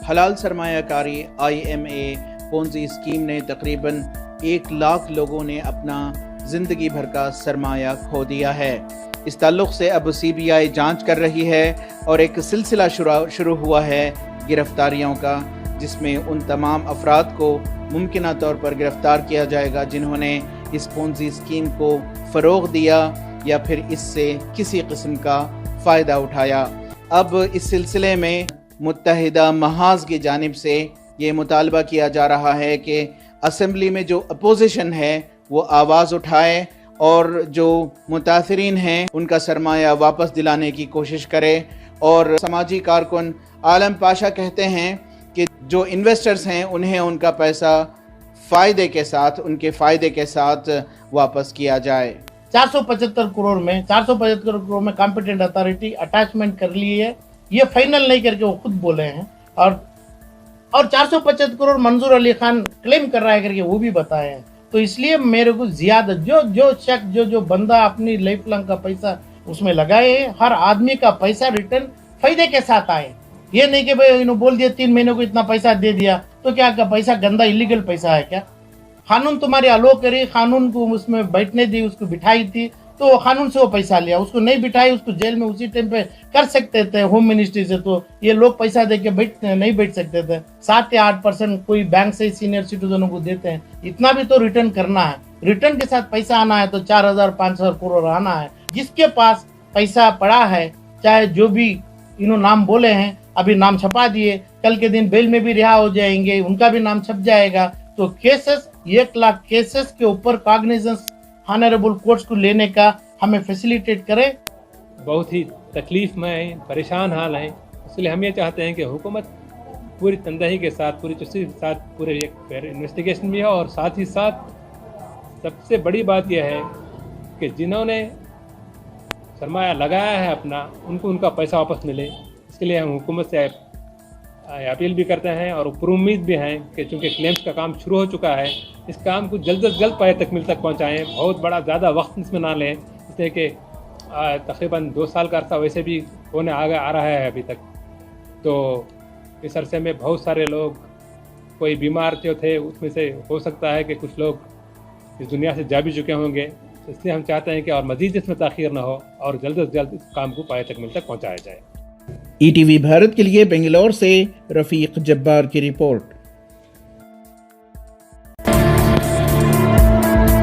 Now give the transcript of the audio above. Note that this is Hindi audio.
हलाल सरमायाकारी IMA पोंजी स्कीम ने तकरीबन 1 लाख लोगों ने अपना जिंदगी भर का सरमाया खो दिया है। इस ताल्लुक से अब CBI जांच कर रही है और एक सिलसिला शुरू हुआ है गिरफ्तारियों का, जिसमें उन तमाम अफराद को मुमकिना तौर पर गिरफ्तार किया जाएगा जिन्होंने इस पोंजी स्कीम को फ़रोग़ दिया या फिर इससे किसी किस्म का फ़ायदा उठाया। अब इस सिलसिले में मुत्तहिदा महाज़ की जानिब से ये मुतालबा किया जा रहा है कि असम्बली में जो अपोजिशन है वो आवाज़ उठाए और जो मुतासिरीन हैं उनका सरमाया वापस दिलाने की कोशिश करे। और समाजी कारकुन आलम पाशा कहते हैं कि जो इन्वेस्टर्स हैं उन्हें उनका पैसा उनके फ़ायदे के साथ वापस किया जाए। 475 करोड़ में कॉम्पिटेंट अथॉरिटी अटैचमेंट कर ली है, ये फाइनल नहीं करके वो खुद बोले हैं। और 475 करोड़ मंजूर अली खान क्लेम कर रहा है करके वो भी बताए हैं। तो इसलिए मेरे को ज्यादा जो शख्स जो बंदा अपनी लाइफ लॉन्ग का पैसा उसमें लगाए, हर आदमी का पैसा रिटर्न फायदे के साथ आए। ये नहीं कि भाई बोल दिया 3 महीने को इतना पैसा दे दिया तो क्या पैसा गंदा इलीगल पैसा है क्या? कानून तुम्हारी अलो करी, कानून को उसमें बैठने दी, उसको बिठाई थी तो कानून से वो पैसा लिया। उसको नहीं बिठाई, उसको जेल में उसी टाइम पे कर सकते थे होम मिनिस्ट्री से, तो ये लोग पैसा दे के नहीं बैठ सकते थे। 7 या 8% कोई बैंक से सीनियर सिटीजनों को देते हैं, इतना भी तो रिटर्न करना है। रिटर्न के साथ पैसा आना है तो 4,000-5,000 करोड़ आना है। जिसके पास पैसा पड़ा है, चाहे जो भी नाम बोले हैं, अभी नाम छपा दिए, कल के दिन बेल में भी रिहा हो जाएंगे, उनका भी नाम छप जाएगा। तो केसेस 1 लाख केसेस के ऊपर कॉग्निजेंस ऑनरेबल कोर्ट्स को लेने का हमें फैसिलिटेट करें। बहुत ही तकलीफ में हैं, परेशान हाल हैं, इसलिए हम ये चाहते हैं कि हुकूमत पूरी तंदही के साथ, पूरी चुस्ती के साथ पूरे एक इन्वेस्टिगेशन भी हो, और साथ ही साथ सबसे बड़ी बात यह है कि जिन्होंने सरमाया लगाया है अपना, उनको उनका पैसा वापस मिले। इसके लिए हम हुकूमत से अपील भी करते हैं और पुरुम्मीद भी हैं कि चूँकि क्लेम्स का काम शुरू हो चुका है, इस काम को जल्द से जल्द पाए तकमील तक पहुँचाएँ। बहुत बड़ा ज़्यादा वक्त इसमें ना लें, इसलिए कि तकरीबन 2 साल का अर्सा वैसे भी होने आ रहा है अभी तक। तो इस अरसे में बहुत सारे लोग, कोई बीमार जो थे उसमें से हो सकता है कि कुछ लोग इस दुनिया से जा भी चुके होंगे। इसलिए हम चाहते हैं कि और मज़ीद इसमें ताख़ीर न हो और जल्द से जल्द इस काम को पाए तकमील तक पहुँचाया जाए। ETV भारत के लिए बेंगलोर से रफ़ीक जब्बार की रिपोर्ट।